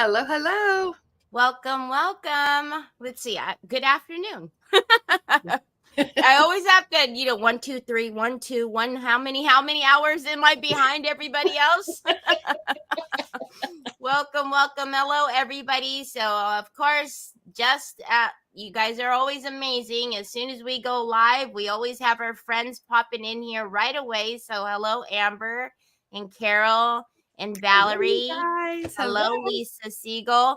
Hello, hello. Welcome, welcome. Let's see. Good afternoon. I always have to, 1, 2, 3, 1, 2, 1. How many hours am I behind everybody else? Welcome. Hello, everybody. So, of course, you guys are always amazing. As soon as we go live, we always have our friends popping in here right away. So, hello, Amber and Carol and Valerie. Hello, guys. Hello, Lisa Siegel.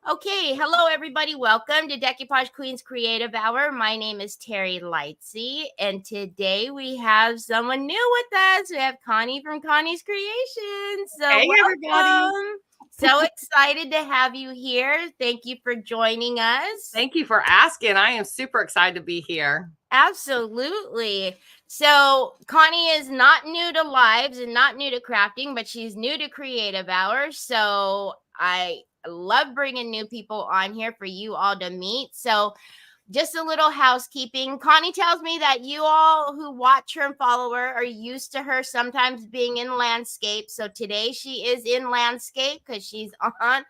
Okay, hello everybody. Welcome to Decoupage Queen's Creative Hour. My name is Teri Lightsey, and today we have someone new with us. We have Connie from Connie's Creations. So hey, welcome. everybody. So excited to have you here. Thank you for joining us. Thank you for asking. I am super excited to be here. Absolutely. So Connie is not new to lives and not new to crafting, but she's new to Creative Hour. So I love bringing new people on here for you all to meet. So just a little housekeeping. Connie tells me that you all who watch her and follow her are used to her sometimes being in landscape. So today she is in landscape because she's on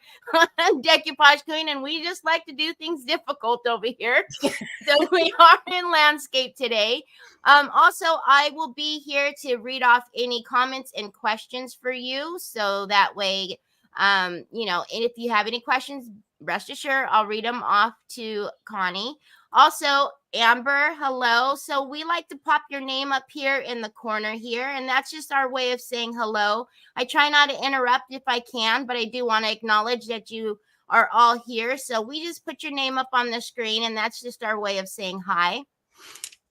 Decoupage Queen, and we just like to do things difficult over here. So we are in landscape today. Also, I will be here to read off any comments and questions for you. So that way, and if you have any questions, rest assured, I'll read them off to Connie. Also, Amber, hello. So we like to pop your name up here in the corner here, and that's just our way of saying hello. I try not to interrupt if I can, but I do want to acknowledge that you are all here. So we just put your name up on the screen, and that's just our way of saying hi.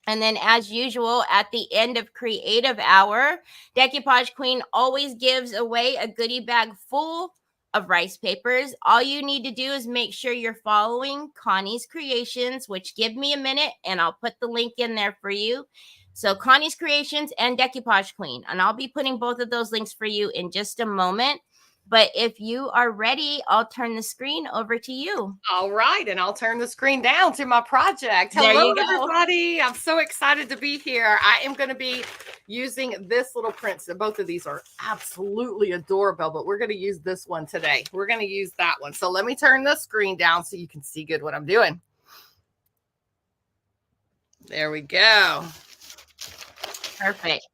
And then, as usual, at the end of Creative Hour, Decoupage Queen always gives away a goodie bag full of rice papers. All you need to do is make sure you're following Connie's Creations, which give me a minute, and I'll put the link in there for you. So Connie's Creations and Decoupage Queen, and I'll be putting both of those links for you in just a moment. But if you are ready, I'll turn the screen over to you. All right, and I'll turn the screen down to my project. Hello, everybody. I'm so excited to be here. I am going to be using this little print. So both of these are absolutely adorable, but we're going to use this one today. We're going to use that one. So let me turn the screen down so you can see good what I'm doing. There we go. Perfect.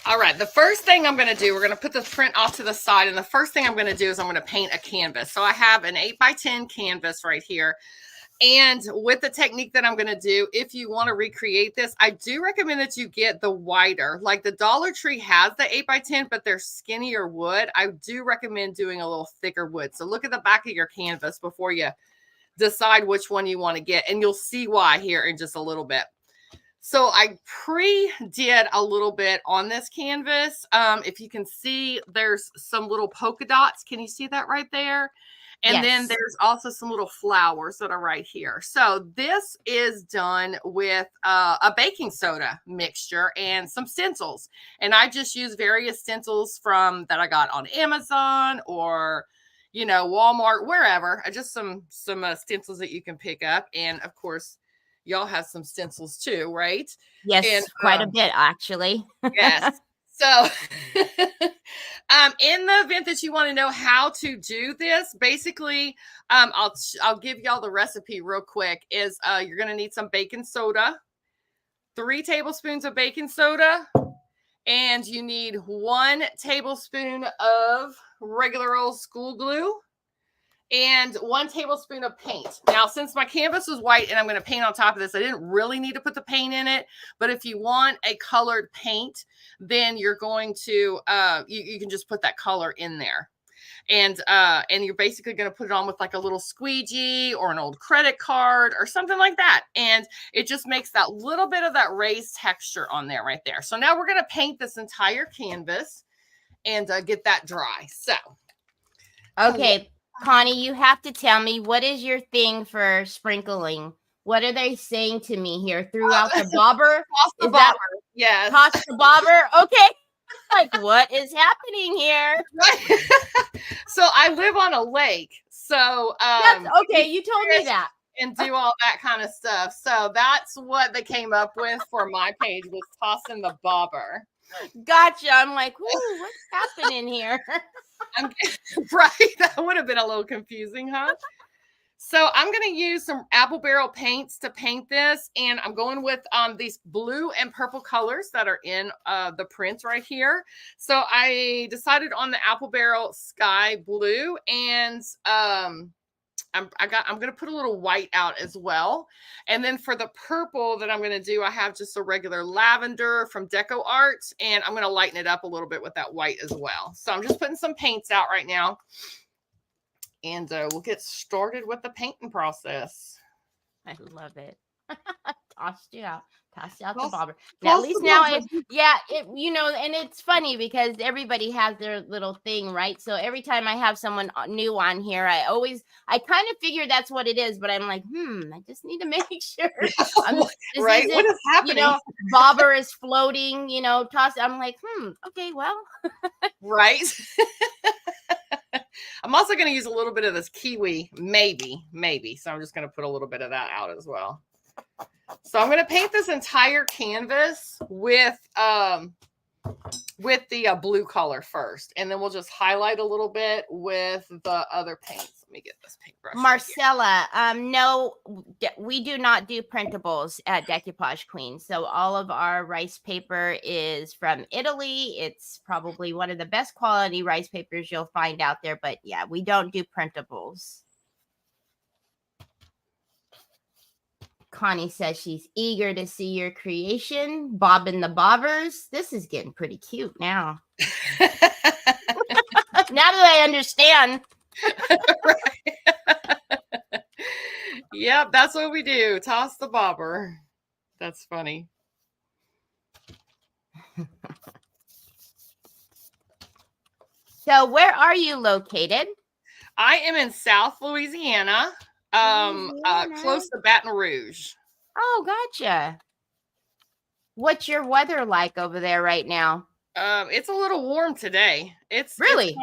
All right, the first thing I'm going to do, we're going to put the print off to the side, and the first thing I'm going to do is I'm going to paint a canvas. So I have an 8x10 canvas right here, and with the technique that I'm going to do, if you want to recreate this, I do recommend that you get the wider. Like the Dollar Tree has the 8x10, but they're skinnier wood. I do recommend doing a little thicker wood. So look at the back of your canvas before you decide which one you want to get, and you'll see why here in just a little bit. So I pre-did a little bit on this canvas. If you can see, there's some little polka dots. Can you see that right there? And then there's also some little flowers that are right here. So this is done with a baking soda mixture and some stencils. And I just use various stencils that I got on Amazon or Walmart, wherever. Just some stencils that you can pick up. And of course, y'all have some stencils too, right? Yes, and, quite a bit, actually. Yes. So in the event that you want to know how to do this, basically, I'll give y'all the recipe real quick. You're going to need some baking soda, 3 tablespoons of baking soda, and you need 1 tablespoon of regular old school glue, and 1 tablespoon of paint. Now, since my canvas is white and I'm going to paint on top of this, I didn't really need to put the paint in it. But if you want a colored paint, then you're going to, you can just put that color in there. And you're basically going to put it on with like a little squeegee or an old credit card or something like that. And it just makes that little bit of that raised texture on there right there. So now we're going to paint this entire canvas and get that dry. So. Okay. Connie, you have to tell me, what is your thing for sprinkling? What are they saying to me here? Throughout the bobber? Toss the bobber. Yes. Toss the bobber. Okay. Like, what is happening here? Right. So I live on a lake. So okay, you told me that. and do all that kind of stuff. So that's what they came up with for my page, was tossing the bobber. Gotcha. I'm like, ooh, what's happening here? Right? That would have been a little confusing, huh? So I'm going to use some apple barrel paints to paint this. And I'm going with these blue and purple colors that are in the prints right here. So I decided on the apple barrel sky blue, and I'm going to put a little white out as well. And then for the purple that I'm going to do, I have just a regular lavender from Deco Art, and I'm going to lighten it up a little bit with that white as well. So I'm just putting some paints out right now, and we'll get started with the painting process. I love it. Tossed you out. Tossed out Toss- the bobber. Now, toss at least the now, bobber. and it's funny because everybody has their little thing, right? So every time I have someone new on here, I kind of figure that's what it is, but I'm like, I just need to make sure. Right? What is happening? Bobber is floating, toss. I'm like, okay, well. Right. I'm also going to use a little bit of this kiwi, maybe. So I'm just going to put a little bit of that out as well. So I'm going to paint this entire canvas with the blue color first, and then we'll just highlight a little bit with the other paints. Let me get this paintbrush. Marcella, no, we do not do printables at Decoupage Queen. So all of our rice paper is from Italy. It's probably one of the best quality rice papers you'll find out there. But yeah, we don't do printables. Connie says she's eager to see your creation. Bobbing the bobbers. This is getting pretty cute now. Now that I understand. Yep, that's what we do. Toss the bobber. That's funny. So where are you located? I am in South Louisiana, close to Baton Rouge. Oh, gotcha. What's your weather like over there right now? It's a little warm today. It's really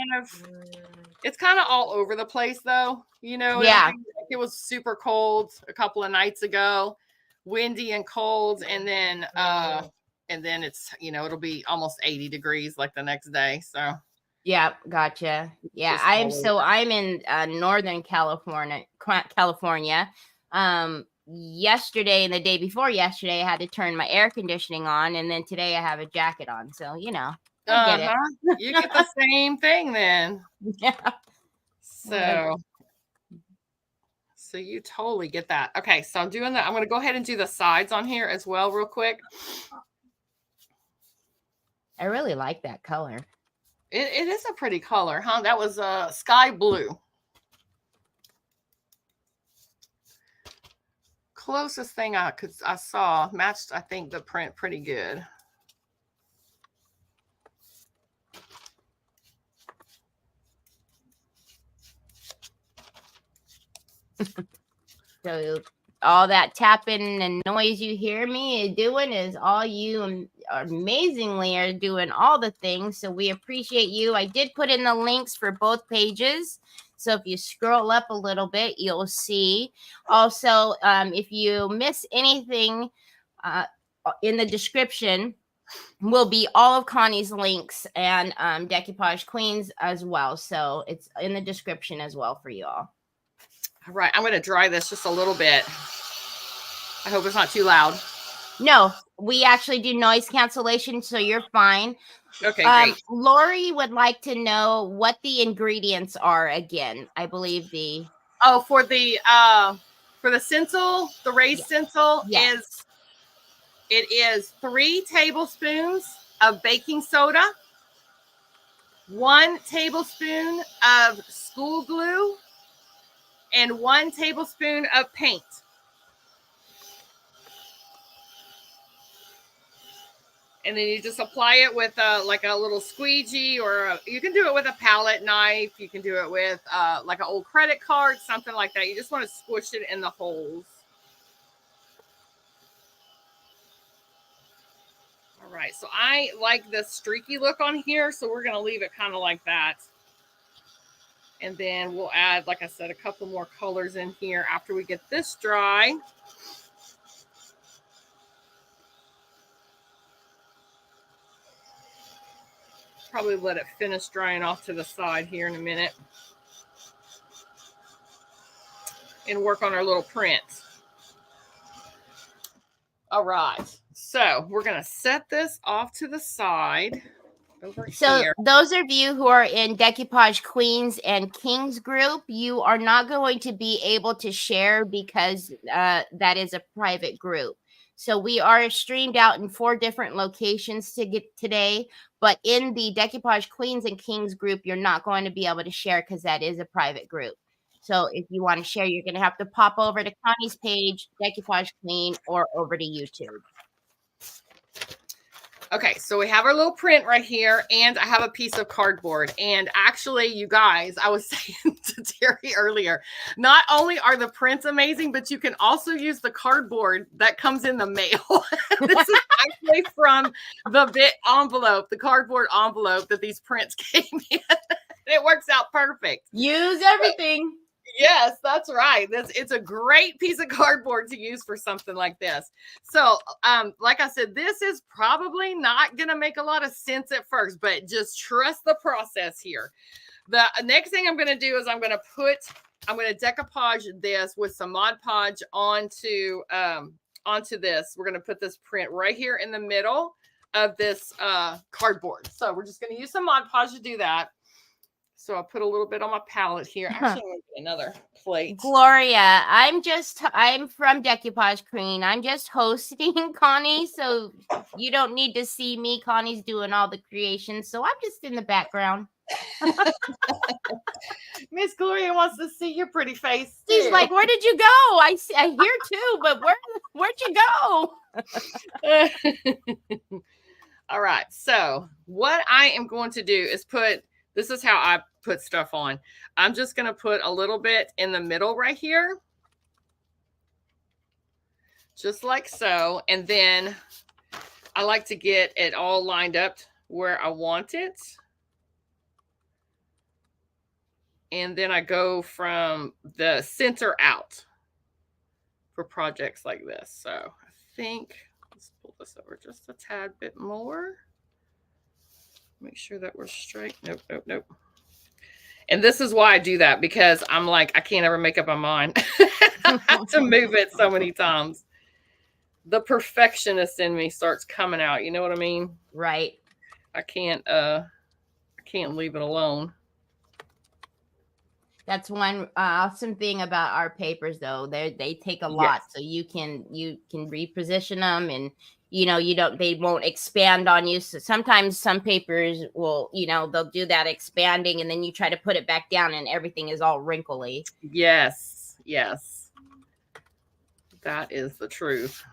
it's kind of all over the place, though. Yeah. It was super cold a couple of nights ago, windy and cold, and then it's it'll be almost 80 degrees like the next day. So yeah, gotcha. Yeah, I'm in Northern California. Yesterday and the day before yesterday, I had to turn my air conditioning on, and then today I have a jacket on. So I get it. You get the same thing then. Yeah. So you totally get that. Okay, so I'm doing that. I'm going to go ahead and do the sides on here as well real quick. I really like that color. It is a pretty color, huh? That was sky blue. Closest thing I saw matched, I think, the print pretty good. So all that tapping and noise you hear me doing is all you amazingly are doing all the things. So we appreciate you. I did put in the links for both pages. So if you scroll up a little bit, you'll see. Also, if you miss anything in the description, will be all of Connie's links and Decoupage Queens as well. So it's in the description as well for you all. All right, I'm going to dry this just a little bit. I hope it's not too loud. No, we actually do noise cancellation, so you're fine. Okay, great. Lori would like to know what the ingredients are again. I believe for the stencil, the raised stencil is 3 tablespoons of baking soda, 1 tablespoon of school glue, and 1 tablespoon of paint. And then you just apply it with like a little squeegee, or you can do it with a palette knife. You can do it with like an old credit card, something like that. You just want to squish it in the holes. All right, so I like the streaky look on here, so we're going to leave it kind of like that. And then we'll add, like I said, a couple more colors in here after we get this dry. Probably let it finish drying off to the side here in a minute. And work on our little print. All right. So we're going to set this off to the side. So those of you who are in Decoupage Queens and Kings group, you are not going to be able to share because that is a private group. So we are streamed out in 4 different locations to get today, but in the Decoupage Queens and Kings group, you're not going to be able to share because that is a private group. So if you want to share, you're going to have to pop over to Connie's page, Decoupage Queen, or over to YouTube. Okay, so we have our little print right here, and I have a piece of cardboard. And actually, you guys, I was saying to Teri earlier, not only are the prints amazing, but you can also use the cardboard that comes in the mail. This is actually from the the cardboard envelope that these prints came in. It works out perfect. Use everything. Yes, that's right. It's a great piece of cardboard to use for something like this. So, like I said, this is probably not going to make a lot of sense at first, but just trust the process here. The next thing I'm going to do is I'm going to decoupage this with some Mod Podge onto this. We're going to put this print right here in the middle of this cardboard. So we're just going to use some Mod Podge to do that. So I'll put a little bit on my palette here. Actually, I'm going to get another plate. Gloria, I'm from Decoupage Queen. I'm just hosting Connie, so you don't need to see me. Connie's doing all the creations, so I'm just in the background. Miss Gloria wants to see your pretty face. She's like, "Where did you go? I hear too, but where'd you go?" All right. So what I am going to do is this is how I put stuff on. I'm just going to put a little bit in the middle right here. Just like so. And then I like to get it all lined up where I want it. And then I go from the center out for projects like this. So I think, let's pull this over just a tad bit more. Make sure that we're straight. Nope. And this is why I do that, because I'm like, I can't ever make up my mind. I have to move it so many times. The perfectionist in me starts coming out. You know what I mean? Right. I can't leave it alone. That's one awesome thing about our papers, though. They take a lot, so you can reposition them, and they won't expand on you. So sometimes some papers will, they'll do that expanding, and then you try to put it back down, and everything is all wrinkly. Yes, that is the truth.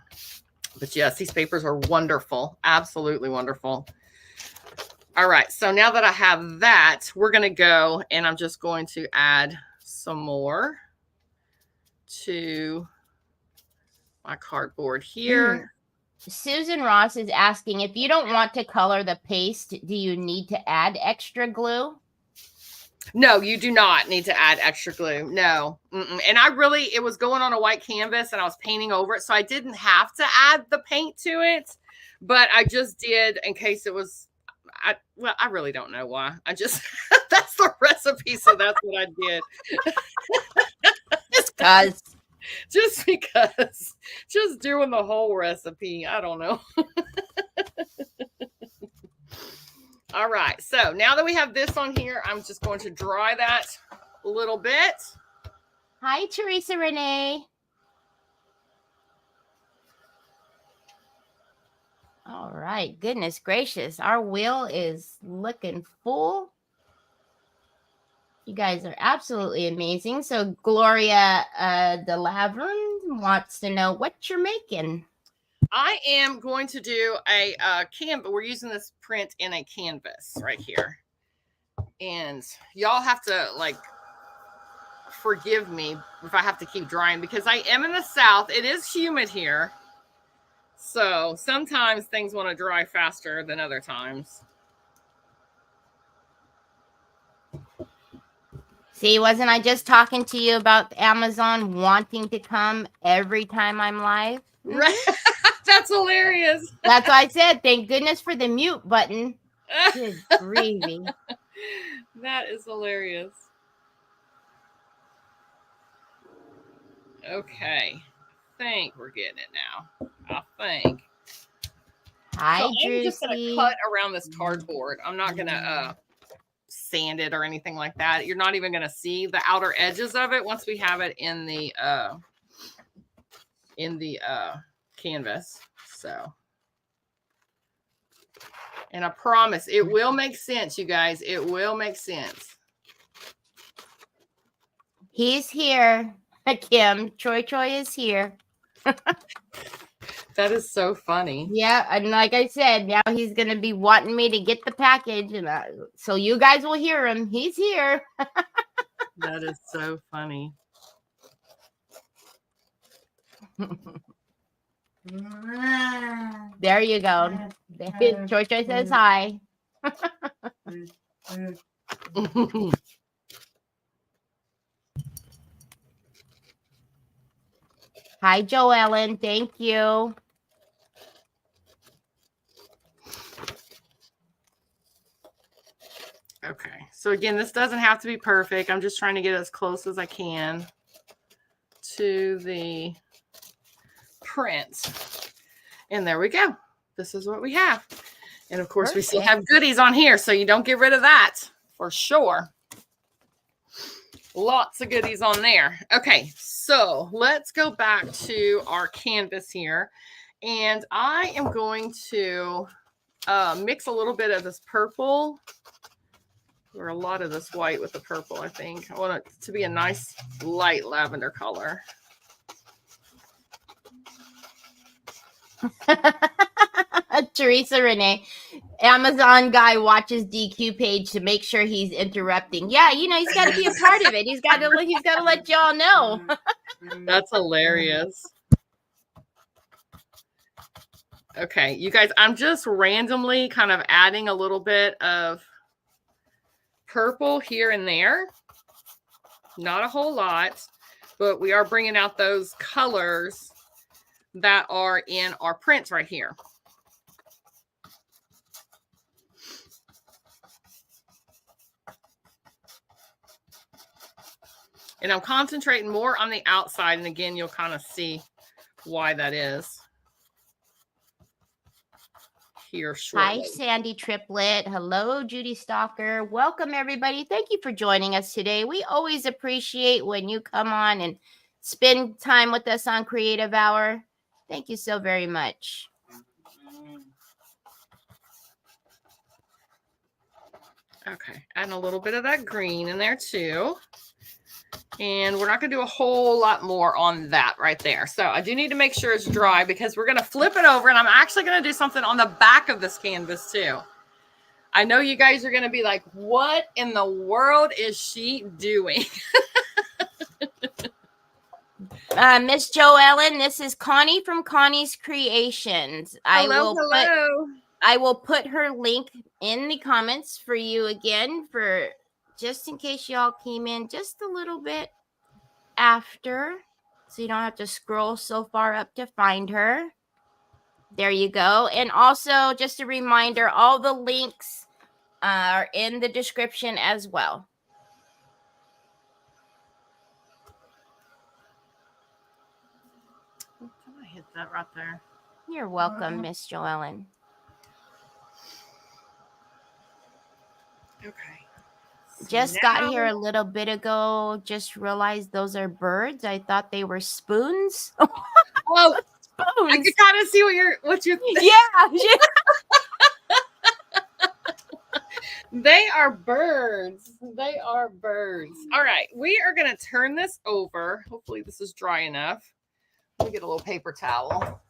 But yes, these papers are wonderful, absolutely wonderful. All right, so now that I have that, we're going to go, and I'm just going to add some more to my cardboard here. Susan Ross is asking, if you don't want to color the paste, do you need to add extra glue? No, you do not need to add extra glue. No. And it was going on a white canvas, and I was painting over it, so I didn't have to add the paint to it, but I just did in case it was, I really don't know why. I just, that's the recipe, so that's what I did. Just because. Just doing the whole recipe. I don't know. All right. So now that we have this on here, I'm just going to dry that a little bit. Hi, Teresa Renee. All right. Goodness gracious. Our wheel is looking full. You guys are absolutely amazing. So Gloria DeLaverne wants to know what you're making. I am going to do a canvas. We're using this print in a canvas right here. And y'all have to forgive me if I have to keep drying, because I am in the South. It is humid here. So sometimes things want to dry faster than other times. See, wasn't I just talking to you about Amazon wanting to come every time I'm live? Right. That's hilarious. That's why I said, thank goodness for the mute button. Good gravy. That is hilarious. Okay. I think we're getting it now. I think. Hi, so I'm just going to cut around this Mm-hmm. cardboard. I'm not going to sand it or anything like that. You're not even going to see the outer edges of it once we have it in the canvas. So, and I promise it will make sense, you guys. It will make sense. He's here. Kim, Troy is here. That is so funny. Yeah, and like I said, now he's going to be wanting me to get the package. And so you guys will hear him. He's here. That is so funny. There you go. Troy says hi. Hi, Joellen. Thank you. Okay. So again, this doesn't have to be perfect. I'm just trying to get as close as I can to the print. And there we go. This is what we have. And of course, we still have goodies on here, so you don't get rid of that for sure. Lots of goodies on there. Okay, so let's go back to our canvas here. And I am going to mix a little bit of this purple or a lot of this white with the purple, I think. I want it to be a nice light lavender color. Teresa Renee, Amazon guy watches Decoupage to make sure he's interrupting. Yeah, you know, he's got to be a part of it. He's got to let y'all know. That's hilarious. Okay, you guys, I'm just randomly kind of adding a little bit of purple here and there. Not a whole lot, but we are bringing out those colors that are in our prints right here. And I'm concentrating more on the outside. And again, you'll kind of see why that is here shortly. Hi, Sandy Triplet. Hello, Judy Stalker. Welcome, everybody. Thank you for joining us today. We always appreciate when you come on and spend time with us on Creative Hour. Thank you so very much. Okay, adding a little bit of that green in there too. And we're not going to do a whole lot more on that right there. So I do need to make sure it's dry because we're going to flip it over. And I'm actually going to do something on the back of this canvas too. I know you guys are going to be like, what in the world is she doing? Miss Joellen, this is Connie from Connie's Creations. Hello. I will put her link in the comments for you again, for just in case y'all came in just a little bit after, so you don't have to scroll so far up to find her. There you go. And also, just a reminder, all the links are in the description as well. I hit that right there. You're welcome, Miss Joellen. Okay. Just got here a little bit ago. Just realized those are birds. I thought they were spoons. Oh, spoons. I can kind of see what you're Yeah. They are birds. They are birds. All right. We are going to turn this over. Hopefully this is dry enough. Let me get a little paper towel.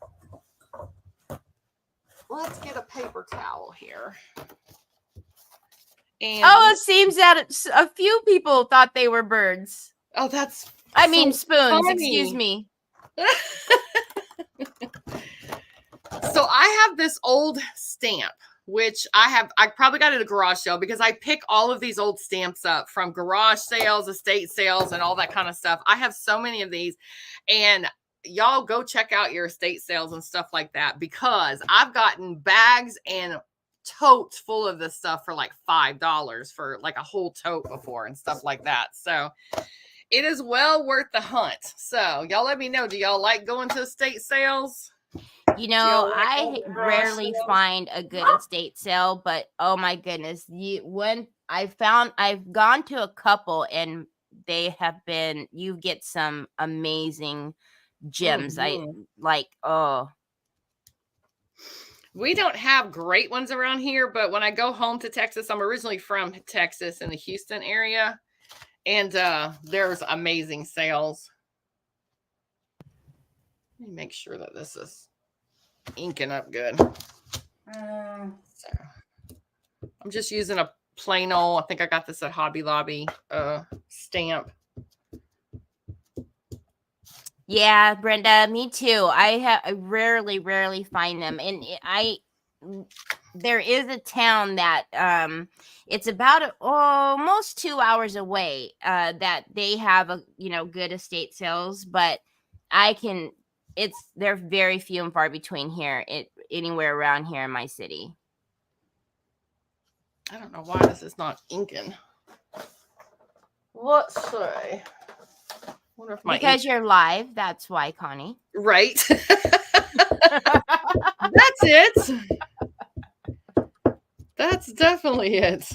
Let's get a paper towel here. And it seems that a few people thought they were birds. Oh, that's spoons. Funny. Excuse me. So I have this old stamp which I probably got at a garage sale because I pick all of these old stamps up from garage sales, estate sales, and all that kind of stuff. I have so many of these, and y'all go check out your estate sales and stuff like that, because I've gotten bags and totes full of this stuff for like $5 for like a whole tote before and stuff like that. So it is well worth the hunt. So y'all let me know. Do y'all like going to estate sales? You know, I rarely find a good estate sale, but oh my goodness, I've gone to a couple and they have been, you get some amazing gems. We don't have great ones around here, but when I go home to Texas, I'm originally from Texas in the Houston area, and there's amazing sales. Let me make sure that this is inking up good. So I'm just using a plain old, I think I got this at Hobby Lobby, stamp. Yeah, Brenda, me too. I rarely find them, and there is a town that it's about almost 2 hours away that they have a good estate sales, but they're very few and far between here anywhere around here in my city. I don't know why this is not inking. Let's see. Because you're live, that's why, Connie. Right. That's it. That's definitely it.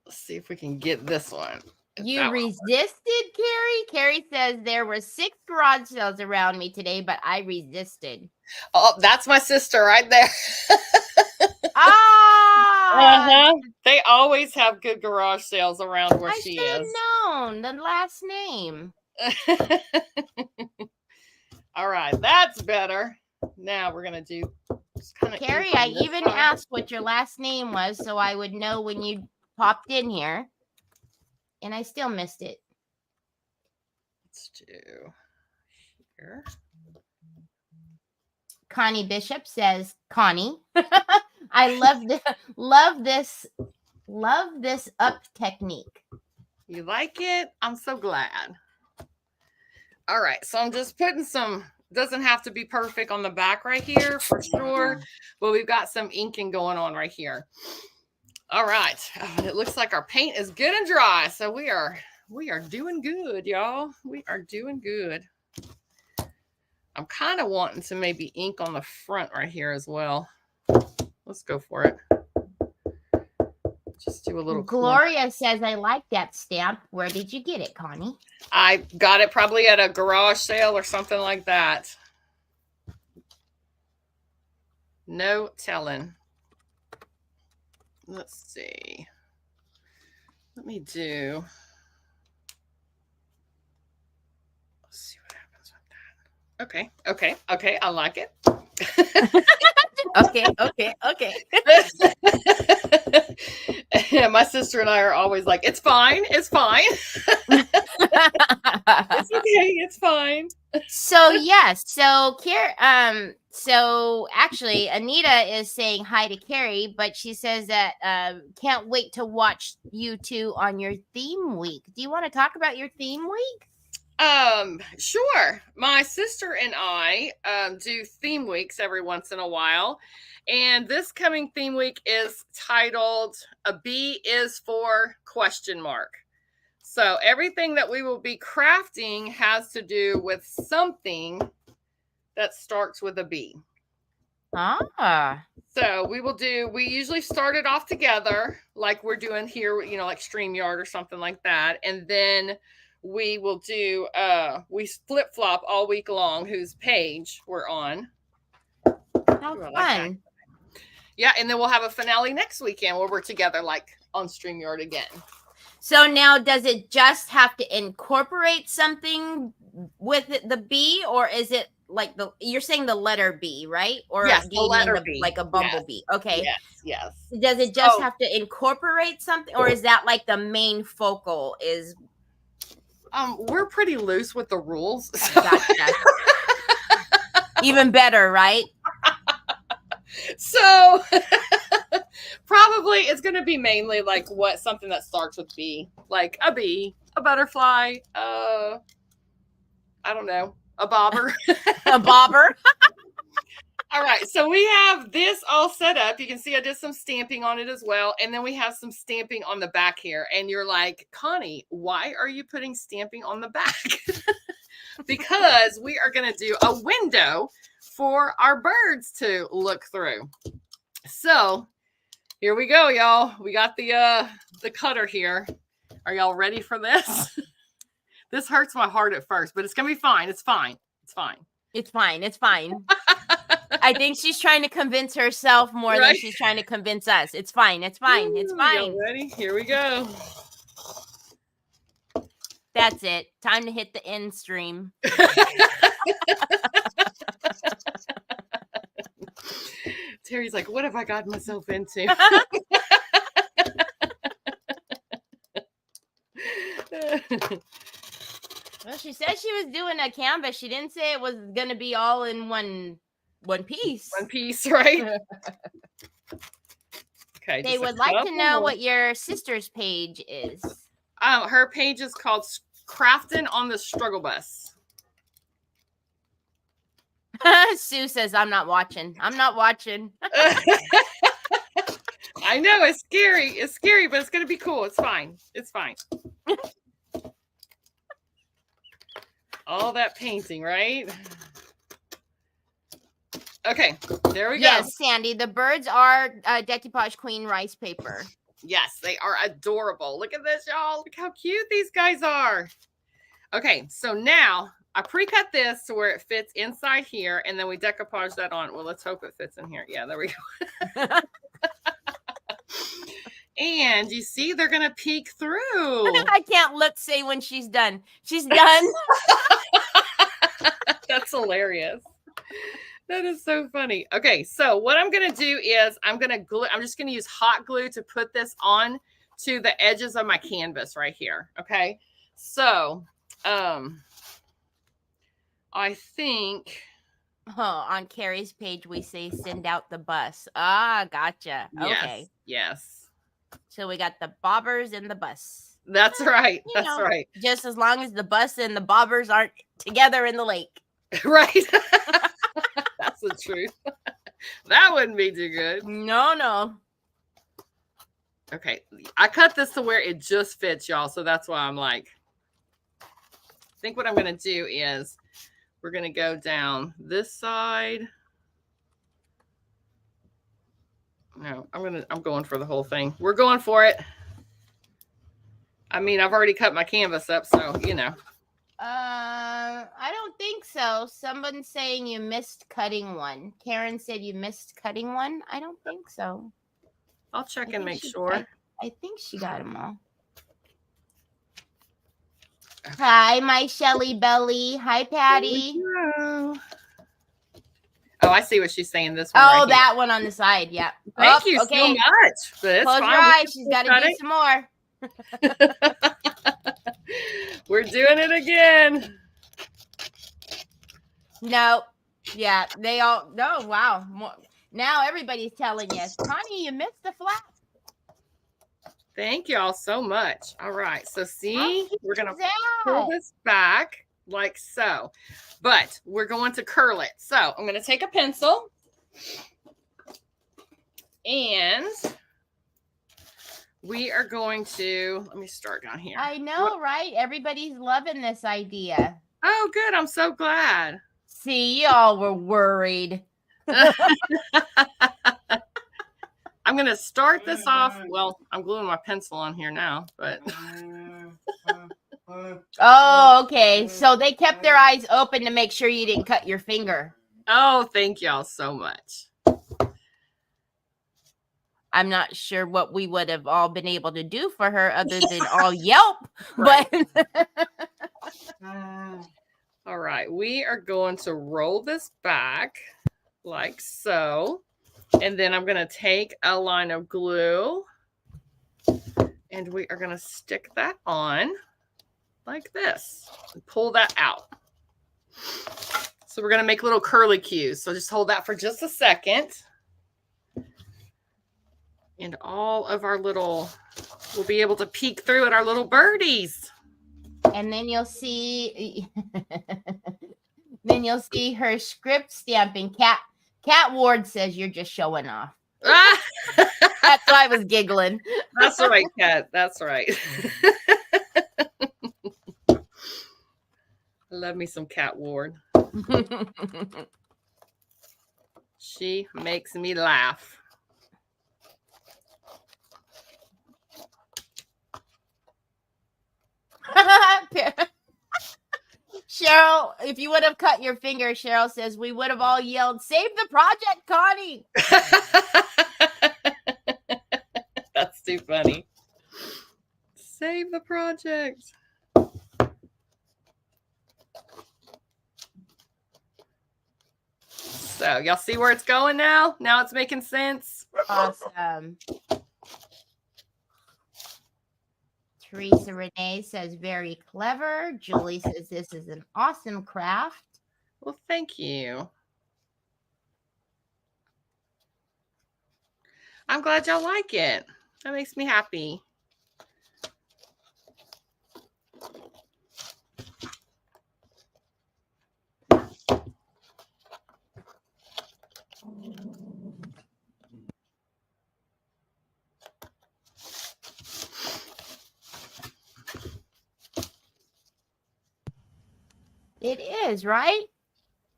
Let's see if we can get this one. You resisted, Carrie? Carrie says there were 6 garage sales around me today, but I resisted. Oh, that's my sister right there. They always have good garage sales around where she is. I should have known the last name. All right, that's better. Now we're gonna do Carrie, I even asked what your last name was so I would know when you popped in here, and I still missed it. Let's do here. Connie Bishop says, Connie, I love this up technique. You like it? I'm so glad. All right, so I'm just putting some, doesn't have to be perfect on the back right here for sure, but we've got some inking going on right here. All right, it looks like our paint is good and dry, so we are doing good, y'all. We are doing good. I'm kind of wanting to maybe ink on the front right here as well. Let's go for it. Just do a little. Gloria says, I like that stamp. Where did you get it, Connie? I got it probably at a garage sale or something like that. No telling. Let's see. Let me do. Let's see what happens with that. Okay. I like it. Okay. Yeah, my sister and I are always like, it's fine. It's okay. It's fine. So yes. So actually Anita is saying hi to Carrie, but she says that can't wait to watch you two on your theme week. Do you want to talk about your theme week? Sure. My sister and I do theme weeks every once in a while. And this coming theme week is titled A B is for ? So everything that we will be crafting has to do with something that starts with a B. So we usually start it off together like we're doing here, like StreamYard or something like that. And then we will do, we flip-flop all week long whose page we're on. How fun. Yeah, and then we'll have a finale next weekend where we're together like on StreamYard again. So now does it just have to incorporate something with the B, or is it like you're saying the letter B, right? Or yes, do you the letter mean B. Like a bumblebee? Yes. Okay. Yes. Does it just have to incorporate something, or is that like the main focal is? We're pretty loose with the rules. So. Gotcha. Even better, right? So probably it's going to be mainly like something that starts with B, like a bee, a butterfly, I don't know, a bobber. A bobber. All right, so we have this all set up. You can see I did some stamping on it as well. And then we have some stamping on the back here. And you're like, Connie, why are you putting stamping on the back? Because we are going to do a window for our birds to look through. So here we go, y'all. We got the cutter here. Are y'all ready for this? This hurts my heart at first, but it's going to be fine. It's fine. It's fine. It's fine. It's fine. I think she's trying to convince herself more than she's trying to convince us. It's fine. It's fine. It's fine. Y'all ready? Here we go. That's it. Time to hit the end stream. Teri's like, what have I gotten myself into? Well, she said she was doing a canvas. She didn't say it was going to be all in one piece. One piece, right? Okay. They would like to know what your sister's page is. Her page is called Crafting on the Struggle Bus. Sue says, I'm not watching. I'm not watching. I know, it's scary. It's scary, but it's going to be cool. It's fine. It's fine. All that painting, right? Okay, there we go. Yes, Sandy, the birds are Decoupage Queen rice paper. Yes, they are adorable. Look at this, y'all. Look how cute these guys are. Okay, so now I pre-cut this to where it fits inside here, and then we decoupage that on. Well, let's hope it fits in here. Yeah, there we go. And you see, they're going to peek through. I can't say when she's done. She's done. That's hilarious. That is so funny. Okay, so what I'm going to do is I'm just going to use hot glue to put this on to the edges of my canvas right here. Okay, so I think on Carrie's page we say send out the bus. Ah, gotcha. Okay. Yes. So we got the bobbers and the bus. That's right. That's right. Just as long as the bus and the bobbers aren't together in the lake. Right. That's the truth. That wouldn't be too good. No. Okay. I cut this to where it just fits, y'all. So that's why I'm like, I think what I'm going to do is we're going to go down this side. No, I'm going for the whole thing. We're going for it. I mean, I've already cut my canvas up, so, you know. I don't think so. Someone's saying you missed cutting one. Karen said you missed cutting one. I don't think so. I'll check and make sure. I think she got them all. Okay. Hi, my Shelly Belly. Hi, Patty. Oh, I see what she's saying. This one. Oh, that one on the side. Yeah. Thank you so much. Close your eyes. She's got to do some more. We're doing it again. No. Yeah. They all. No. Wow. Now everybody's telling you, Connie, you missed the flap. Thank you all so much. All right. So see, we're going to pull this back like so. But we're going to curl it. So I'm going to take a pencil and we are going to, let me start down here. I know, right? Everybody's loving this idea. Oh, good. I'm so glad. See, y'all were worried. I'm going to start this off. Well, I'm gluing my pencil on here now, but. Oh, okay. So they kept their eyes open to make sure you didn't cut your finger. Oh, thank y'all so much. I'm not sure what we would have all been able to do for her other than all yelp. Right. But all right, we are going to roll this back like so. And then I'm going to take a line of glue and we are going to stick that on like this and pull that out. So we're going to make little curly cues. So just hold that for just a second. And all of our little, we'll be able to peek through at our little birdies. And then you'll see, her script stamping. Cat Ward says you're just showing off. That's why I was giggling. That's right, Cat. That's right. Love me some Cat Ward. She makes me laugh. Cheryl, if you would have cut your finger, Cheryl says, we would have all yelled, save the project, Connie. That's too funny. Save the project. So y'all see where it's going now? Now it's making sense. Awesome. Teresa Renee says, very clever. Julie says, this is an awesome craft. Well, thank you. I'm glad y'all like it. That makes me happy. It is, right?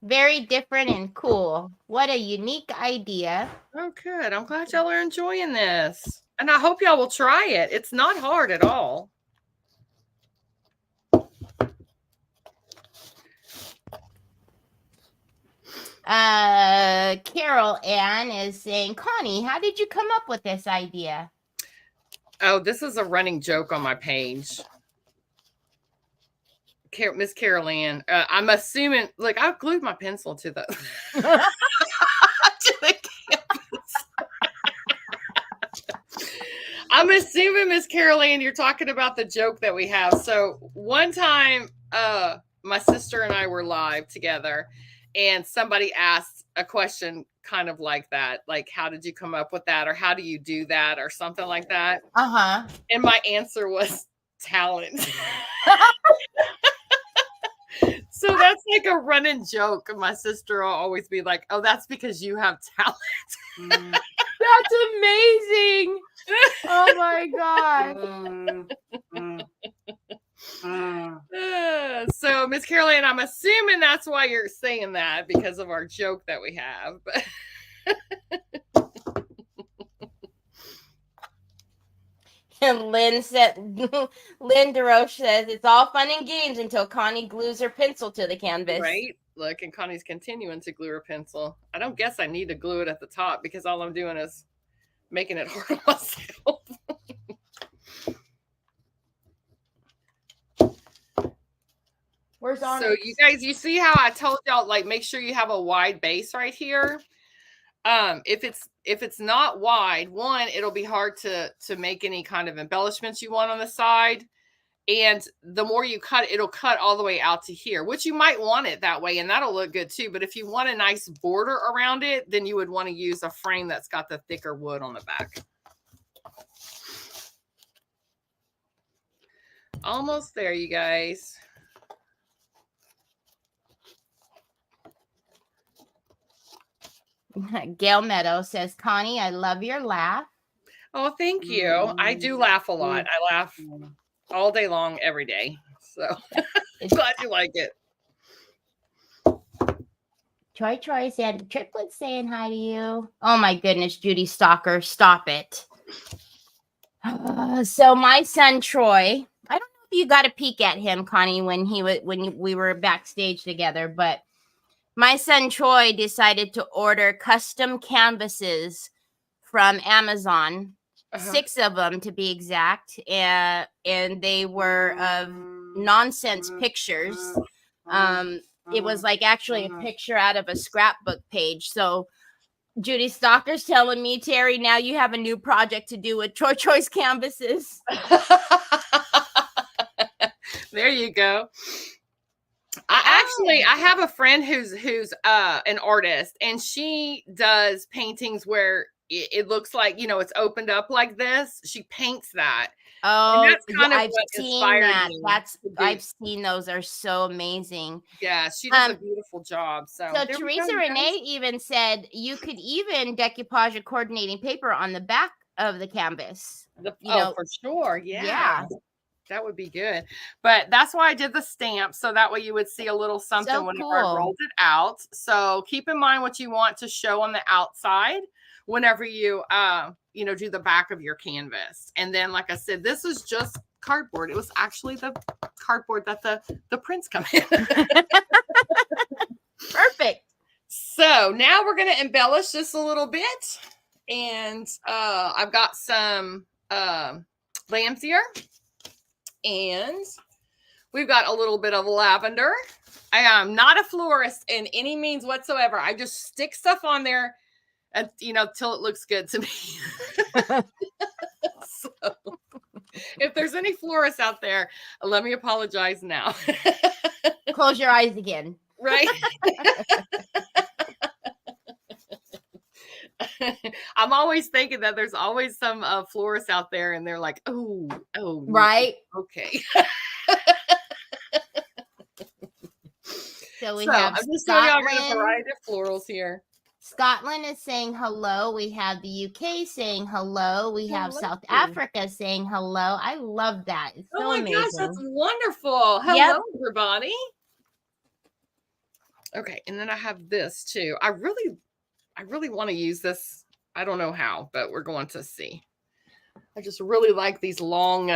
Very different and cool. What a unique idea. Oh, good. I'm glad y'all are enjoying this. And I hope y'all will try it. It's not hard at all. Carol Ann is saying, Connie, how did you come up with this idea? Oh, this is a running joke on my page. Miss Carol Ann. I'm assuming, like, I've glued my pencil to the, to the canvas. I'm assuming, Miss Carol Ann, you're talking about the joke that we have. So one time, my sister and I were live together, and somebody asked a question kind of like that, like, how did you come up with that, or how do you do that, or something like that. And my answer was talent. So that's like a running joke. My sister will always be like, oh, that's because you have talent. That's amazing. Oh my God. So Miss Caroline, I'm assuming that's why you're saying that, because of our joke that we have. And Lynn DeRoche says it's all fun and games until Connie glues her pencil to the canvas. Right? Look, and Connie's continuing to glue her pencil. I don't guess I need to glue it at the top, because all I'm doing is making it hard on myself. Where's Onyx? So you guys, you see how I told y'all, like, make sure you have a wide base right here. If it's not wide, one, it'll be hard to make any kind of embellishments you want on the side. And the more you cut, it'll cut all the way out to here, which you might want it that way, and that'll look good too. But if you want a nice border around it, then you would want to use a frame that's got the thicker wood on the back. Almost there, you guys. Gail Meadow says, Connie, I love your laugh. Oh, thank you. I do laugh a lot. I laugh all day long, every day. So glad you like it. Troy said, Triplets saying hi to you. Oh my goodness, Judy Stalker, stop it. So my son Troy, I don't know if you got a peek at him, Connie, when we were backstage together, but my son Troy decided to order custom canvases from Amazon, 6 of them to be exact, and they were of nonsense pictures. It was like actually a picture out of a scrapbook page. So Judy Stalker's telling me, Teri, now you have a new project to do with Troy's canvases. There you go. I have a friend who's an artist, and she does paintings where it looks like, it's opened up like this. She paints that. And Oh, that's yeah, kind of I've what seen inspired that. me to do. I've seen those are so amazing. Yeah, she does a beautiful job. So So there we Teresa go, Renee guys. even said you could even decoupage a coordinating paper on the back of the canvas. For sure. Yeah. That would be good. But that's why I did the stamp, so that way you would see a little something So whenever I cool. rolled it out. So keep in mind what you want to show on the outside whenever you do the back of your canvas. And then, like I said, this is just cardboard. It was actually the cardboard that the prints come in. Perfect. So now we're going to embellish this a little bit. And I've got some lamb's ear. And we've got a little bit of lavender. I am not a florist in any means whatsoever. I just stick stuff on there, and till it looks good to me. So, if there's any florists out there, let me apologize now. Close your eyes again. Right? I'm always thinking that there's always some florists out there, and they're like, oh, right, okay. So we have I'm just showing y'all a variety of florals here. Scotland is saying hello. We have the UK saying hello. We have South Africa saying hello. I love that. It's so amazing. Gosh, that's wonderful. Hello, everybody. Okay, and then I have this too. I really want to use this. I don't know how, but we're going to see. I just really like these long,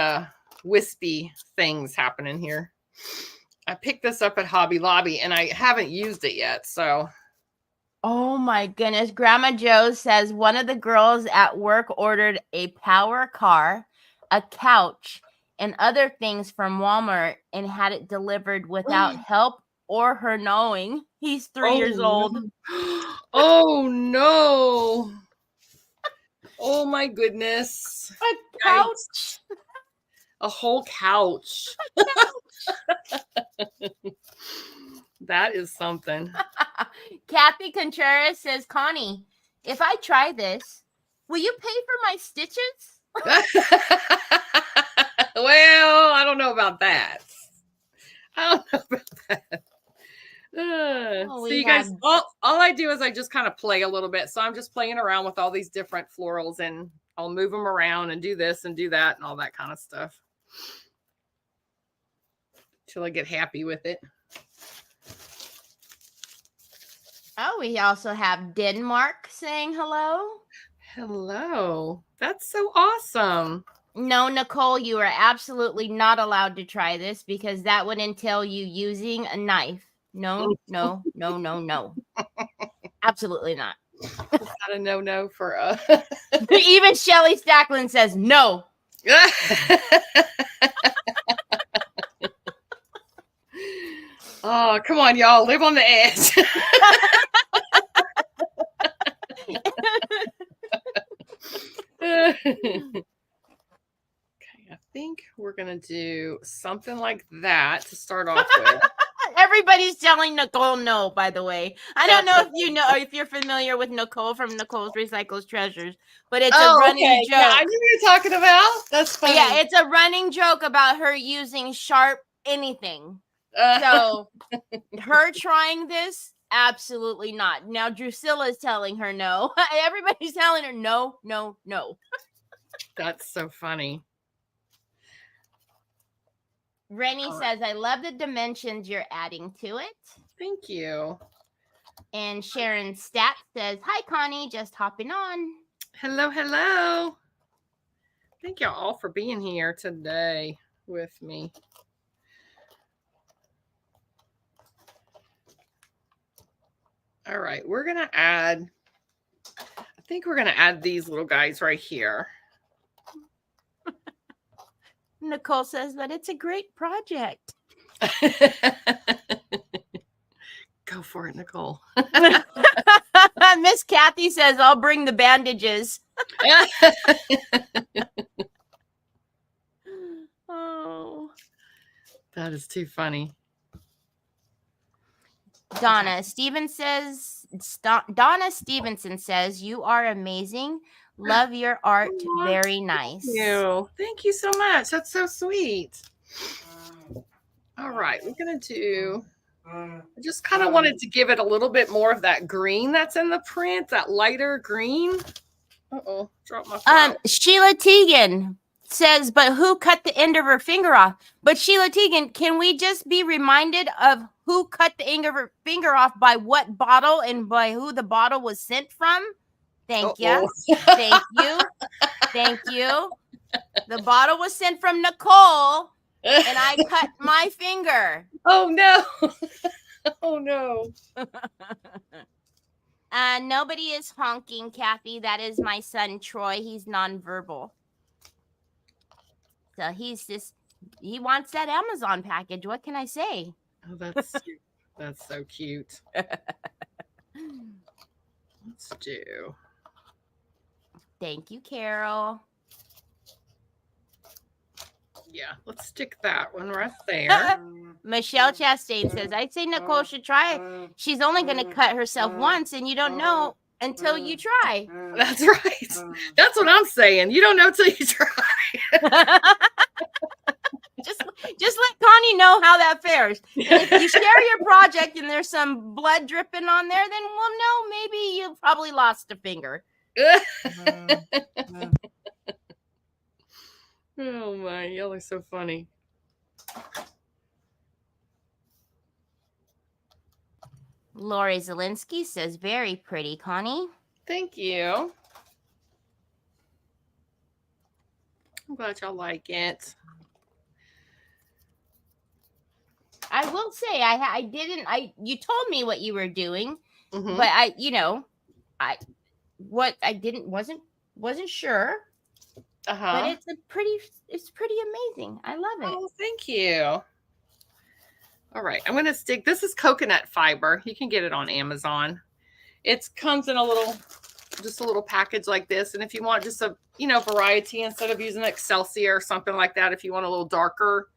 wispy things happening here. I picked this up at Hobby Lobby, and I haven't used it yet, so. Oh my goodness. Grandma Joe says one of the girls at work ordered a power car, a couch, and other things from Walmart and had it delivered without help or her knowing. He's 3 years old. No. Oh no. Oh my goodness. A couch. A whole couch. That is something. Kathy Contreras says, Connie, if I try this, will you pay for my stitches? Well, I don't know about that. See, you guys, all I do is I just kind of play a little bit. So I'm just playing around with all these different florals, and I'll move them around and do this and do that and all that kind of stuff till I get happy with it. Oh, we also have Denmark saying hello. Hello. That's so awesome. No, Nicole, you are absolutely not allowed to try this because that would entail you using a knife. No. Absolutely not. Is that a no for Even Shelly Stacklin says no. Oh, come on, y'all. Live on the edge. Okay, I think we're going to do something like that to start off with. Everybody's telling Nicole no, by the way. I don't know if you're familiar with Nicole from Nicole's Recycles Treasures, but it's a running joke. Yeah, I knew what you're talking about. That's funny. Yeah, it's a running joke about her using sharp anything. So her trying this, absolutely not. Now Drusilla is telling her no. Everybody's telling her no. That's so funny. Rennie says, I love the dimensions you're adding to it. Thank you. And Sharon Stat says, hi, Connie, just hopping on. Hello. Thank y'all all for being here today with me. All right, we're going to add, I think we're going to add these little guys right here. Nicole says that it's a great project. Go for it, Nicole. Miss Kathy says, I'll bring the bandages. Oh, that is too funny. Donna Donna Stevenson says, you are amazing. Love your art. Aw, Very nice. Thank you so much. That's so sweet. All right, we're gonna do. I just kind of wanted to give it a little bit more of that green that's in the print, that lighter green. Uh-oh, dropped my flower. Sheila Teagan says, but who cut the end of her finger off? But Sheila Teagan, can we just be reminded of who cut the end of her finger off by what bottle and by who the bottle was sent from? Thank you. Thank you. Thank you. The bottle was sent from Nicole, and I cut my finger. Oh, no. Oh, no. Nobody is honking, Kathy. That is my son, Troy. He's nonverbal. So he wants that Amazon package. What can I say? Oh, that's so cute. Let's do. Thank you, Carol. Yeah, let's stick that one right there. Michelle Chastain says, I'd say Nicole should try it. She's only going to cut herself once, and you don't know until you try. That's right. That's what I'm saying. You don't know till you try. Just let Connie know how that fares. If you share your project and there's some blood dripping on there, then we'll know maybe you probably lost a finger. Oh my, y'all are so funny. Lori Zelinsky says, very pretty, Connie. Thank you. I'm glad y'all like it. I will say you told me what you were doing, Mm-hmm. but wasn't sure. Uh-huh. But it's pretty amazing. I love it. Oh, thank you. All right, I'm gonna stick. This is coconut fiber. You can get it on Amazon. It comes in just a little package like this. And if you want just a variety, instead of using Excelsior or something like that, if you want a little darker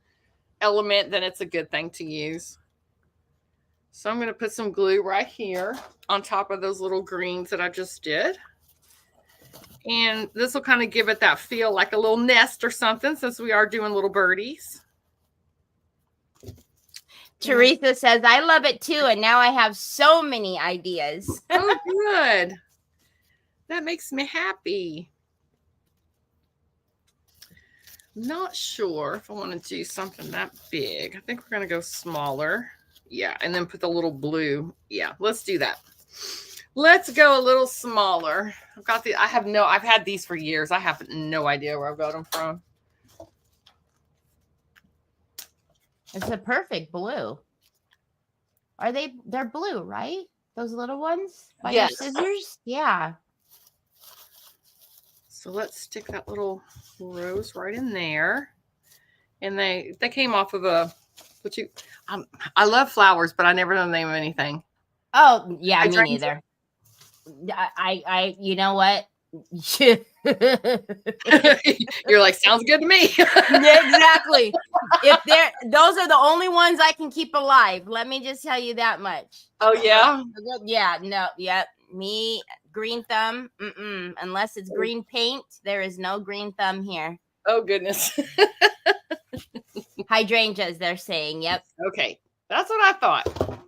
element, then it's a good thing to use. So I'm gonna put some glue right here on top of those little greens that I just did. And this will kind of give it that feel like a little nest or something, since we are doing little birdies. Teresa says, I love it too. And now I have so many ideas. Oh, good. That makes me happy. Not sure if I want to do something that big. I think we're going to go smaller. Yeah. And then put the little blue. Yeah. Let's do that. Let's go a little smaller. I've had these for years. I have no idea where I've got them from. It's a perfect blue. They're blue, right? Those little ones by your scissors? Yeah. So let's stick that little rose right in there. And they came off of I love flowers, but I never know the name of anything. Oh, yeah, me neither. I you know what? You're like, sounds good to me. Yeah, exactly. Those are the only ones I can keep alive. Let me just tell you that much. Oh yeah. Yeah. No. Yep. Me, green thumb. Unless it's green paint, there is no green thumb here. Oh goodness. Hydrangeas, they're saying. Yep. Okay, that's what I thought.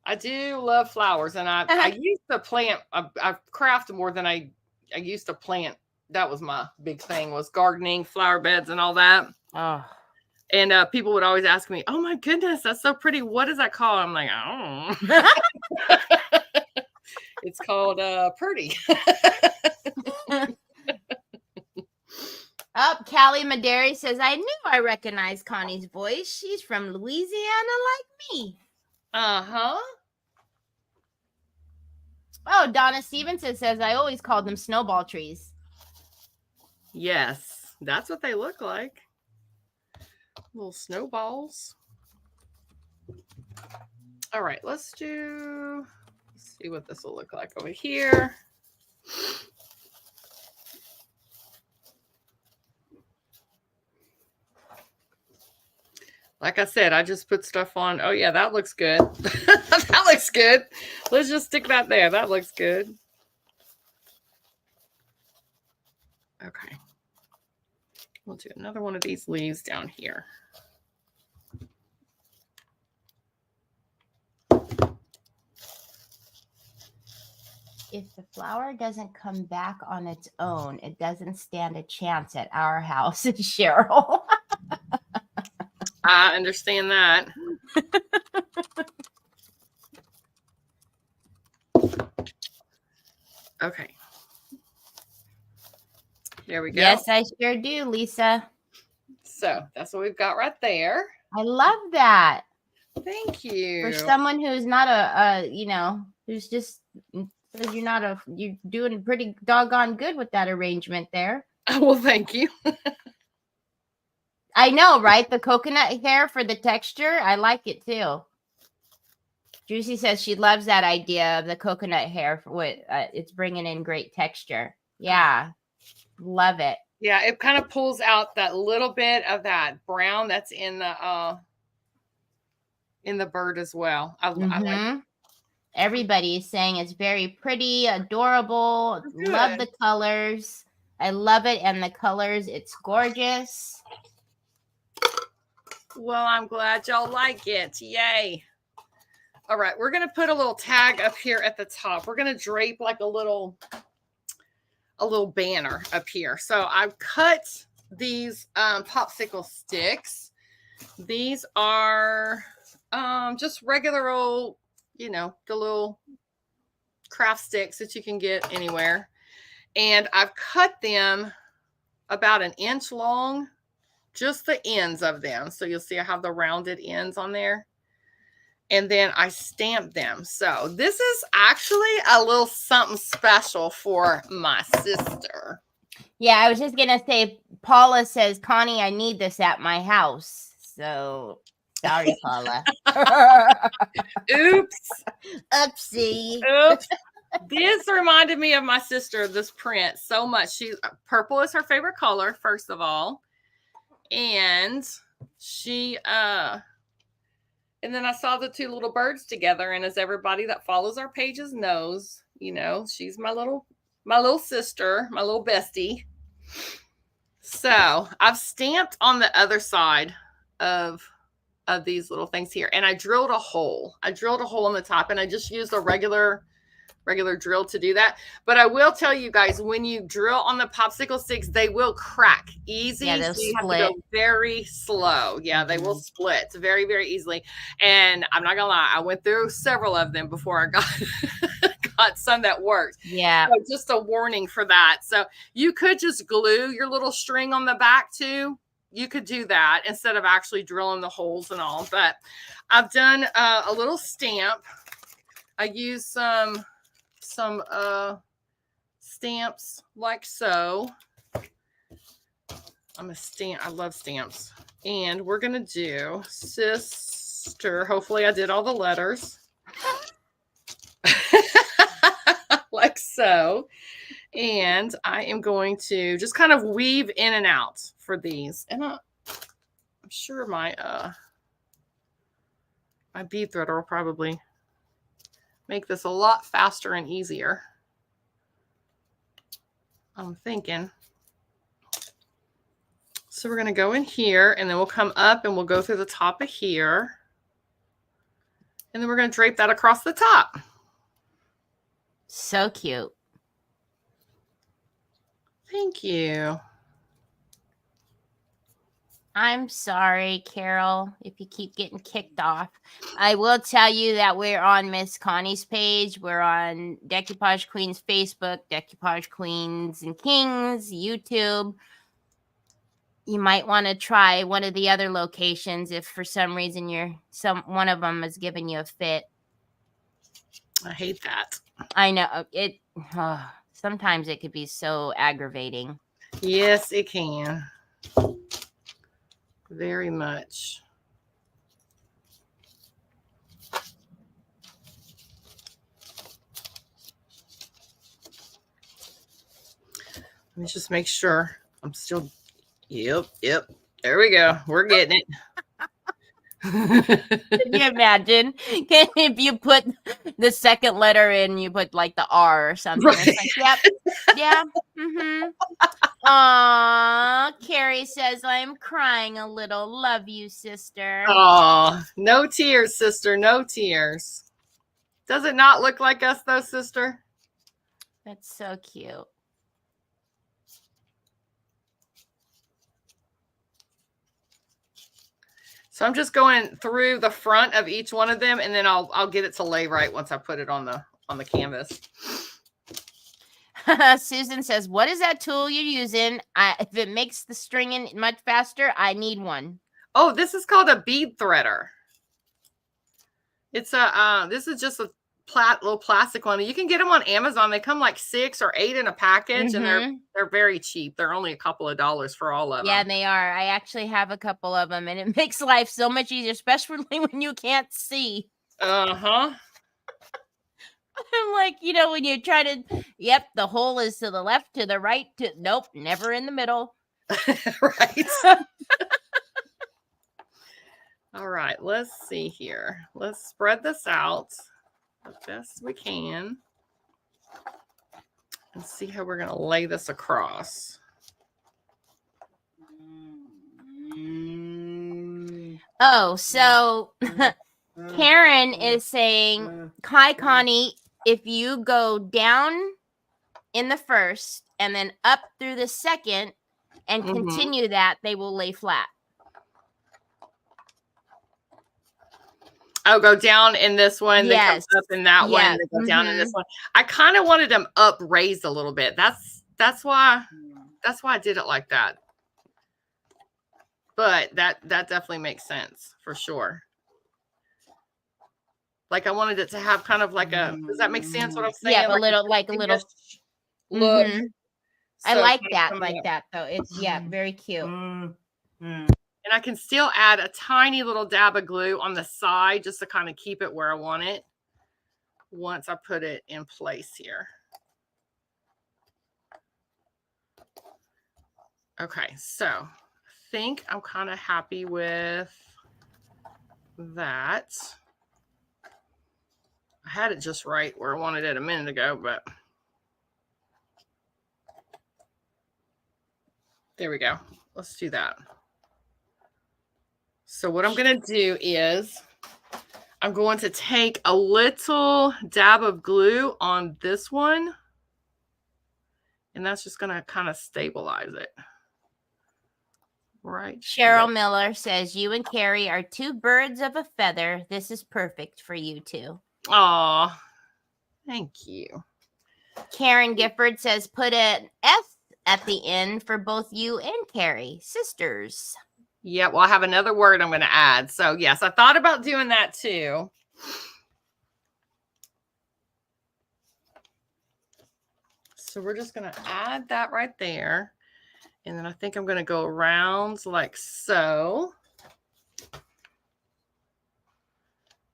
I do love flowers, and I used to plant. I craft more than I used to plant. That was my big thing, was gardening, flower beds, and all that. Oh. And people would always ask me, "Oh my goodness, that's so pretty. What is that called?" I'm like, I don't know. It's called Purdy. Callie Maderi says, I knew I recognized Connie's voice. She's from Louisiana like me. Uh-huh. Oh, Donna Stevenson says, I always called them snowball trees. Yes, that's what they look like. Little snowballs. All right, let's see what this will look like over here. Like I said, I just put stuff on. Oh, yeah, that looks good. That looks good. Let's just stick that there. That looks good. Okay. We'll do another one of these leaves down here. If the flower doesn't come back on its own, it doesn't stand a chance at our house, Cheryl. I understand that. Okay. There we go. Yes, I sure do, Lisa. So that's what we've got right there. I love that. Thank you. For someone who's not a who's just says you're doing pretty doggone good with that arrangement there. Well, thank you. I know, right? The coconut hair for the texture. I like it too. Juicy says she loves that idea of the coconut hair for what it's bringing in great texture. Yeah. Love it. Yeah, it kind of pulls out that little bit of that brown that's in the bird as well. I like it. Everybody is saying it's very pretty, adorable. Good. Love the colors. I love it. And the colors, it's gorgeous. Well, I'm glad y'all like it. Yay. All right, we're going to put a little tag up here at the top. We're going to drape like a little banner up here. So I've cut these popsicle sticks. These are just regular old, the little craft sticks that you can get anywhere. And I've cut them about 1 inch long, just the ends of them. So you'll see I have the rounded ends on there. And then I stamped them. So this is actually a little something special for my sister. Yeah, I was just going to say, Paula says, Connie, I need this at my house. So sorry, Paula. Oops. Oopsie. Oops. This reminded me of my sister, this print, so much. Purple is her favorite color, first of all. And she, and then I saw the two little birds together. And as everybody that follows our pages knows, she's my little sister, my little bestie. So I've stamped on the other side of these little things here. And I drilled a hole. I drilled a hole in the top, and I just used a regular drill to do that. But I will tell you guys, when you drill on the popsicle sticks, they will crack easy. Yeah, they'll so you split. have to go very slow. Yeah, they will split very, very easily. And I'm not gonna lie, I went through several of them before I got some that worked. Yeah. So just a warning for that. So you could just glue your little string on the back too. You could do that instead of actually drilling the holes and all. But I've done a little stamp. I use some stamps like so. I love stamps. And we're going to do sister. Hopefully I did all the letters. Like so. And I am going to just kind of weave in and out for these. And I'm sure my bead threader will probably make this a lot faster and easier. I'm thinking. So we're going to go in here, and then we'll come up and we'll go through the top of here. And then we're going to drape that across the top. So cute. Thank you. I'm sorry, Carol, if you keep getting kicked off. I will tell you that we're on Miss Connie's page. We're on Decoupage Queen's Facebook, Decoupage Queens and Kings, YouTube. You might want to try one of the other locations if for some reason one of them is giving you a fit. I hate that. I know it. Sometimes it could be so aggravating. Yes, it can. Very much. Let me just make sure I'm still. Yep. There we go. We're getting it. Can you imagine? If you put the second letter in, you put like the R or something. Right. It's like, yep, yeah. Aw, Carrie says, I'm crying a little. Love you, sister. Oh, no tears, sister. No tears. Does it not look like us, though, sister? That's so cute. So I'm just going through the front of each one of them, and then I'll get it to lay right once I put it on the canvas. Susan says, what is that tool you're using? If it makes the stringing much faster, I need one. Oh, this is called a bead threader. It's this is just a little plastic one. You can get them on Amazon. They come like 6 or 8 in a package, and they're very cheap. They're only a couple of dollars for all of them. Yeah, they are. I actually have a couple of them, and it makes life so much easier, especially when you can't see. Uh-huh. I'm like, when you're trying to, yep, the hole is to the left, to the right, nope, never in the middle. Right. All right, let's see here. Let's spread this out the best we can and see how we're going to lay this across. Oh, so Karen is saying, hi, Connie, if you go down in the first and then up through the second and continue that, they will lay flat. Oh, go down in this one, then Yes. comes up in that one, then go down in this one. I kind of wanted them up raised a little bit. That's why I did it like that. But that definitely makes sense for sure. Like I wanted it to have kind of like a, does that make sense what I'm saying? Yeah, a little look. I like that though. It's very cute. And I can still add a tiny little dab of glue on the side just to kind of keep it where I want it once I put it in place here. Okay, so I think I'm kind of happy with that. I had it just right where I wanted it a minute ago, but there we go. Let's do that. So what I'm going to do is I'm going to take a little dab of glue on this one, and that's just going to kind of stabilize it. Right. Cheryl Miller says, you and Carrie are two birds of a feather. This is perfect for you two. Aw, thank you. Karen Gifford says, put an S at the end for both you and Carrie, sisters. Yeah, well, I have another word I'm going to add. So, yes, I thought about doing that too. So, we're just going to add that right there. And then I think I'm going to go around like so.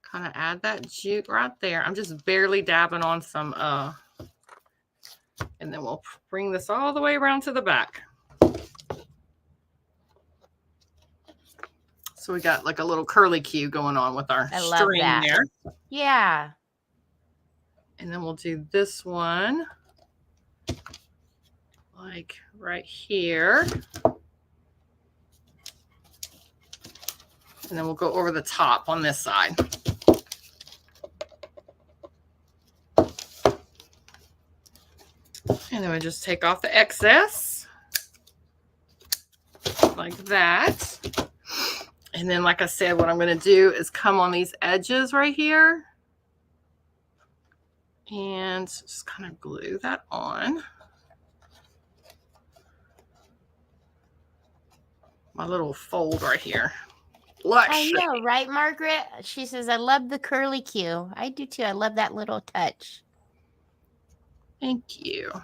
Kind of add that jute right there. I'm just barely dabbing on some, and then we'll bring this all the way around to the back. So we got like a little curly cue going on with our string there. Yeah. And then we'll do this one like right here. And then we'll go over the top on this side. And then we just take off the excess like that. And then, like I said, what I'm going to do is come on these edges right here and just kind of glue that on. My little fold right here. Lush. I know, right, Margaret? She says, I love the curly cue. I do too. I love that little touch. Thank you. All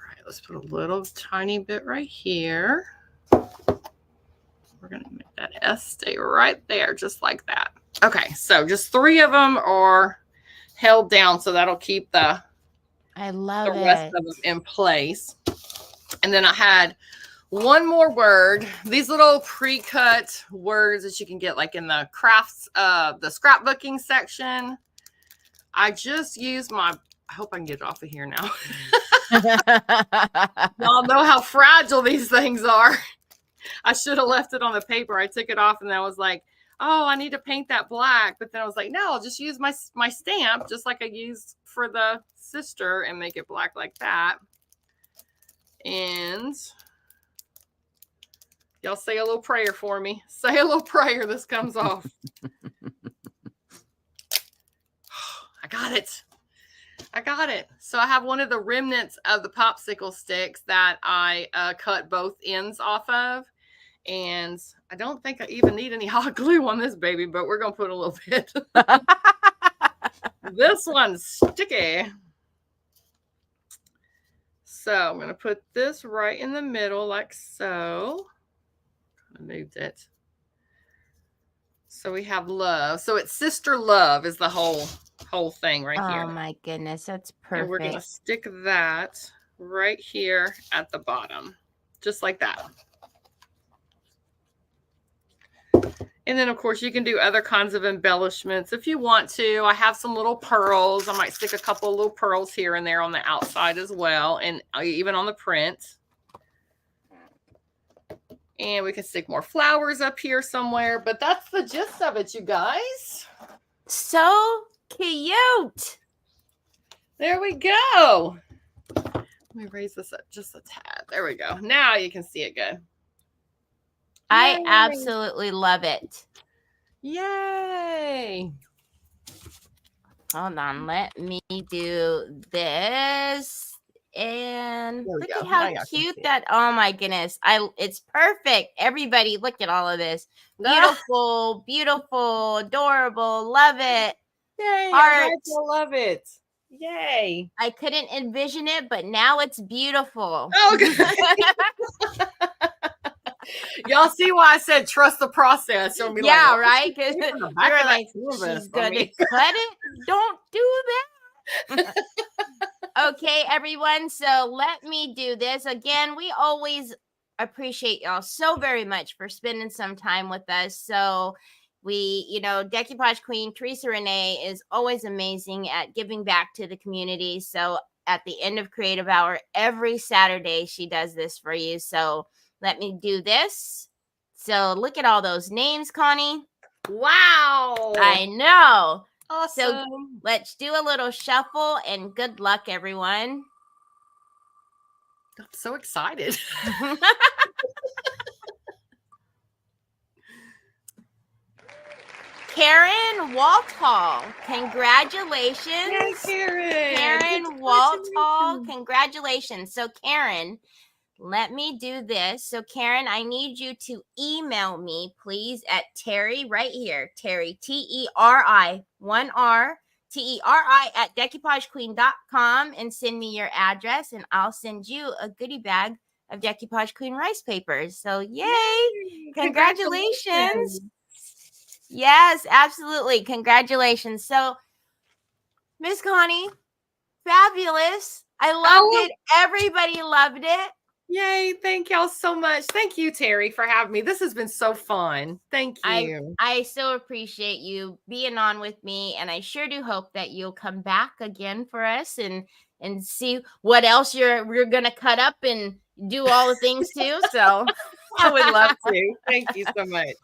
right, let's put a little tiny bit right here. We're going to make that S stay right there, just like that. Okay, so just 3 of them are held down, so that'll keep the rest of them in place. And then I had One more word. These little pre-cut words that you can get like in the crafts, the scrapbooking section. I just use I hope I can get it off of here now. Y'all know how fragile these things are. I should have left it on the paper. I took it off and I was like, oh, I need to paint that black. But then I was like, no, I'll just use my stamp just like I used for the sister and make it black like that. And y'all say a little prayer for me. Say a little prayer. This comes off. I got it. I got it. So I have one of the remnants of the popsicle sticks that I cut both ends off of. And I don't think I even need any hot glue on this baby, but we're going to put a little bit. This one's sticky. So I'm going to put this right in the middle like so. I moved it. So we have love. So it's sister love is the whole thing right here. Oh my goodness, that's perfect. And we're going to stick that right here at the bottom, just like that. And then, of course, you can do other kinds of embellishments if you want to. I have some little pearls. I might stick a couple of little pearls here and there on the outside as well, and even on the print. And we can stick more flowers up here somewhere. But that's the gist of it, you guys. So cute. There we go. Let me raise this up just a tad. There we go. Now you can see it good. I Yay. absolutely love it. Yay. Hold on. Let me do this. And look at how cute that. Oh my goodness. It's perfect. Everybody, look at all of this. Beautiful, beautiful, adorable. Love it. Yay. Art. I love it. Yay. I couldn't envision it, but now it's beautiful. Oh, good. Y'all see why I said trust the process. So yeah, like, right? Because you're like, she's going to cut it. Don't do that. Okay, everyone. So let me do this. Again, we always appreciate y'all so very much for spending some time with us. So we, Decoupage Queen, Teresa Renee is always amazing at giving back to the community. So at the end of Creative Hour, every Saturday, she does this for you. So let me do this. So look at all those names, Connie. Wow. I know. Awesome. So let's do a little shuffle and good luck, everyone. I'm so excited. Karen Walthall, congratulations. Yay, Karen. Karen Walthall, congratulations. So Karen, let me do this. So Karen, I need you to email me, please, at Teri right here. Teri, Teri, 1R, Teri at decoupagequeen.com and send me your address and I'll send you a goodie bag of Decoupage Queen rice papers. So yay. Congratulations. Yes, absolutely. Congratulations. So Miss Connie, fabulous. I loved it. Everybody loved it. Yay. Thank y'all so much. Thank you, Teri, for having me. This has been so fun. Thank you. I so appreciate you being on with me. And I sure do hope that you'll come back again for us and see what else we're going to cut up and do all the things too. So I would love to. Thank you so much.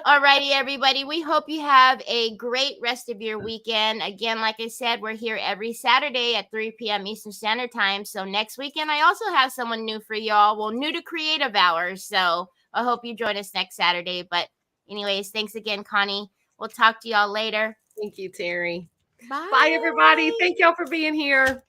All righty, everybody. We hope you have a great rest of your weekend. Again, like I said, we're here every Saturday at 3 p.m. Eastern Standard Time. So next weekend, I also have someone new for y'all. Well, new to Creative Hours. So I hope you join us next Saturday. But anyways, thanks again, Connie. We'll talk to y'all later. Thank you, Teri. Bye. Bye, everybody. Thank y'all for being here.